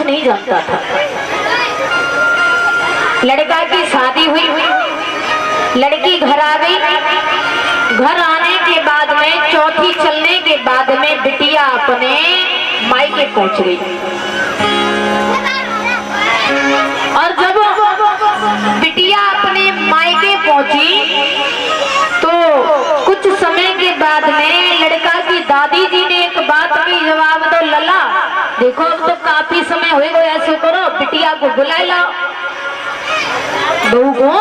नहीं जानता था। लड़का की शादी हुई, लड़की घर आ गई। घर आने के बाद में चौथी चलने के बाद में बिटिया अपने मायके पहुंच गई। और जब बिटिया अपने मायके पहुंची तो कुछ समय के बाद में लड़का की दादी जी ने एक बात की जवाब दो, लला देखो अब तो काफी समय हो गया, ऐसे करो बिटिया को बुला लाओ, बहू को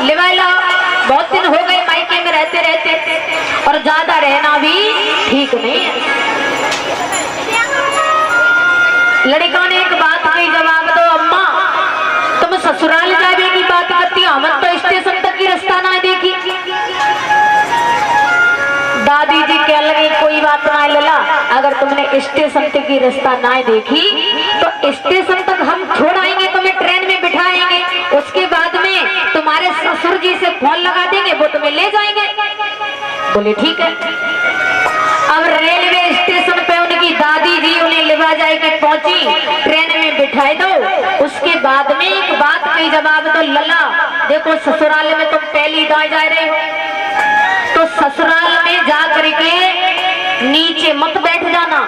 ले लाओ, बहुत दिन हो गए मायके में रहते रहते और ज्यादा रहना भी ठीक नहीं है। लड़का ने एक बात की जवाब दो, अम्मा तुम ससुराल जाने की बात करती हो, हम तो स्टेशन तक की रास्ता ना देखी। दादी जी कह लगे कोई बात ना लला, अगर तुमने स्टेशन तक की रास्ता ना देखी तो स्टेशन तक हम छोड़ आएंगे, तुम्हें ट्रेन में बिठाएंगे, उसके बाद में तुम्हारे ससुर जी से फोन लगा देंगे, वो तुम्हें ले जाएंगे। बोले ठीक है। अब रेलवे स्टेशन पे उनकी दादी जी उन्हें लेवा जाके पहुंची, ट्रेन में बिठाए दो। उसके बाद में एक बात की जवाब दो, लला देखो ससुराल में तुम पहली बार जा रहे हो तो ससुराल में जा करके नीचे मत बैठ जाना।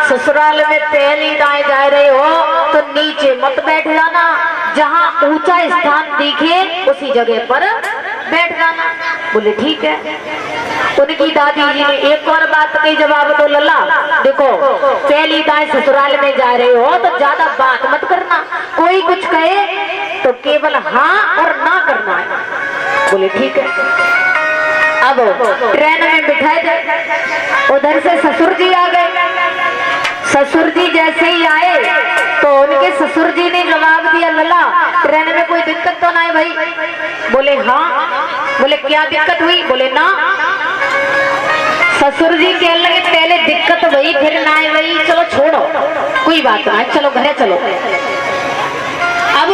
ससुराल में पहली दाएं जा रहे हो तो नीचे मत बैठ जाना, जहाँ ऊंचा स्थान दिखे उसी जगह पर बैठ जाना। बोले ठीक है। उनकी दादी जी ने एक और बात की जवाब दो, लला देखो पहली दाएं ससुराल में जा रहे हो तो ज्यादा बात मत करना, कोई कुछ कहे तो केवल हाँ और ना करना है। बोले ठीक है। अब ट्रेन में बिठाए थे, उधर से ससुर जी आ गए। ससुर जी जैसे ही आए तो उनके ससुर जी ने जवाब दिया, लला ट्रेन में कोई दिक्कत तो ना है भाई? बोले हाँ। बोले क्या दिक्कत हुई? बोले ना। ससुर जी कहने लगे पहले दिक्कत वही फिर ना है वही, चलो छोड़ो कोई बात ना, चलो घरे चलो। अब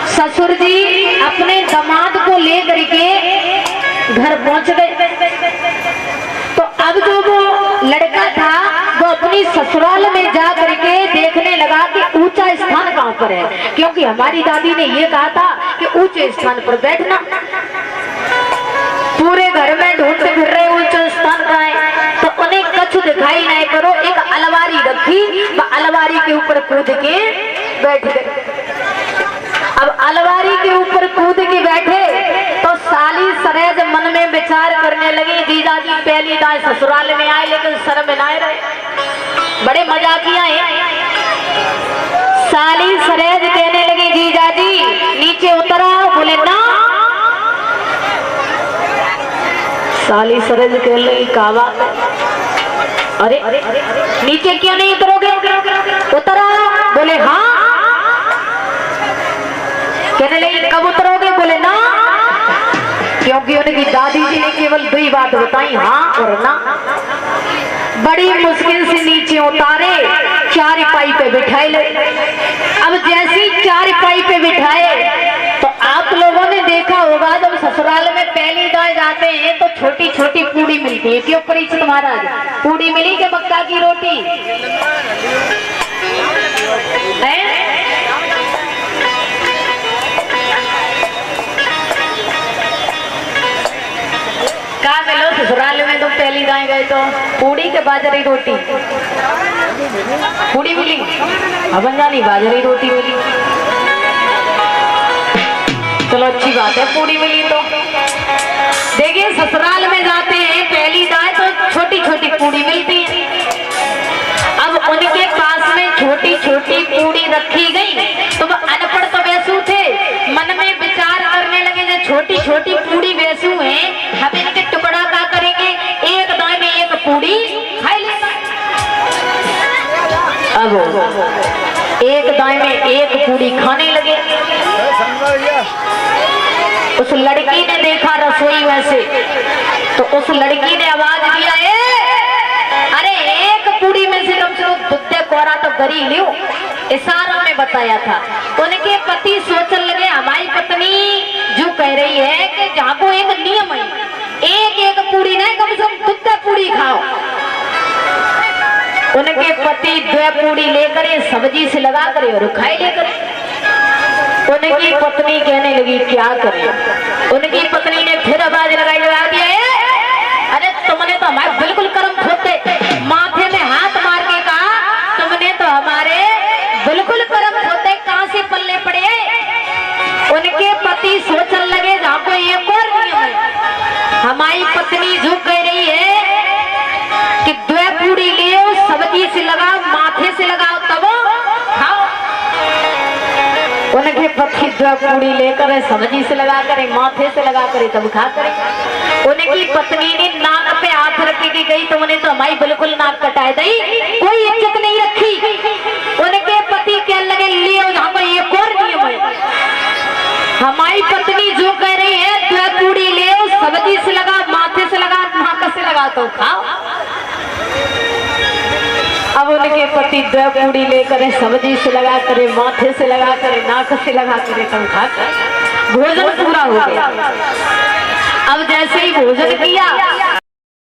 ससुर जी अपने दामाद को लेकर के घर पहुंच गए। तो अब जो वो लड़का था वो अपनी ससुराल में जा करके देखने लगा कि ऊंचा स्थान कहाँ पर है, क्योंकि हमारी दादी ने ये कहा था कि ऊंचे स्थान पर बैठना। पूरे घर में ढूंढते फिर रहे ऊंचा स्थान कहाँ है, तो उन्हें कछु दिखाई नहीं करो, एक अलमारी रखी, अलमारी के ऊपर कूद के बैठ गए। अब अलमारी के ऊपर कूद के बैठे तो साली सरेज मन में विचार करने लगी, जीजा जी पहली दाएं ससुराल में आए लेकिन शर्म में आए रहे, बड़े मजाकिया है। साली सरेज कहने लगी, साली सरज कह लगी का बात है? अरे नीचे क्यों नहीं उतरोगे? उतरा। बोले हाँ। कहने लगी कब उतरोगे? बोले ना। क्योंकि उनकी दादी जी ने केवल दो ही बात बताई, हाँ और ना। बड़ी मुश्किल से नीचे उतारे, चारपाई पे बिठाए ले। अब जैसी चारपाई पे बिठाए तो आप लोगों ने देखा होगा जब ससुराल में पहली दाएं जाते हैं तो छोटी छोटी पूड़ी मिलती है। क्यों परीक्षित महाराज, पूड़ी मिली के मक्का की रोटी है? कहा मिलो ससुराल में तुम पहली दाएं गए तो पूड़ी के बाजरी रोटी? पूड़ी मिली, अब जानी बाजरी रोटी मिली। चलो अच्छी बात है पूड़ी मिली तो। देखिए ससुराल में जाते हैं पहली दाएं तो छोटी छोटी पूड़ी मिलती है। अब उनके पास में छोटी छोटी पूड़ी रखी गई तो वो अनपढ़ तो वैसू थे, मन में विचार करने लगे जो छोटी छोटी पूड़ी वैसू हैं, हम इनके टुकड़ा क्या करेंगे, एक दाएं में एक पूड़ी खा लेंगे। अब एक दाएं में एक पूड़ी खाने लगे। उस लड़की ने देखा रसोई वैसे तो उस लड़की ने आवाज दिया, अरे एक पूड़ी में से कम से कम दुद्धे कोरा तो गरी लियो। इशारों में बताया था। उनके पति सोचने लगे हमारी पत्नी जो कह रही है कि जहाँ को एक नियम है, एक एक पूड़ी नहीं कम से कम दुद्धे पूड़ी खाओ। उनके पति दो पूड़ी लेकर सब्जी से लगा करे और खाई लेकर। उनकी पत्नी कहने लगी क्या करें? उनकी पत्नी ने फिर आवाज लगाई, जवाब दिया, अरे तुमने तो हमारे बिल्कुल कर्म खोते। माथे में हाथ मार के कहा, तुमने तो हमारे बिल्कुल कर्म खोते, कहां से पल्ले पड़े? उनके पति सोचने लगे जहाँ को एक और नियम है, हमारी पत्नी जो कह रही है कि दो पूड़ी ले सब्जी से लगाओ, माथे से लगाओ तब खाओ। उनके पति दो पूड़ी लेकर सब्जी से लगा करे, माथे से लगा करे तब खा करे। उनकी पत्नी ने नाक पे हाथ रख के गई, तुमने तो हमारी बिल्कुल नाक कटाए दी, कोई इज्जत नहीं रखी। उनके पति कहने लगे ले यहाँ पर एक और नियम है, हमारी पत्नी जो कह रही है दो पूड़ी ले सब्जी से लगा, माथे से लगा, नाक से लगा तो खाओ। अब उनके पति दो पूड़ी लेकर सब्जी से लगा करे, माथे से लगा करे, नाक से लगा करे तब खा कर भोजन पूरा हो गया। अब जैसे ही भोजन किया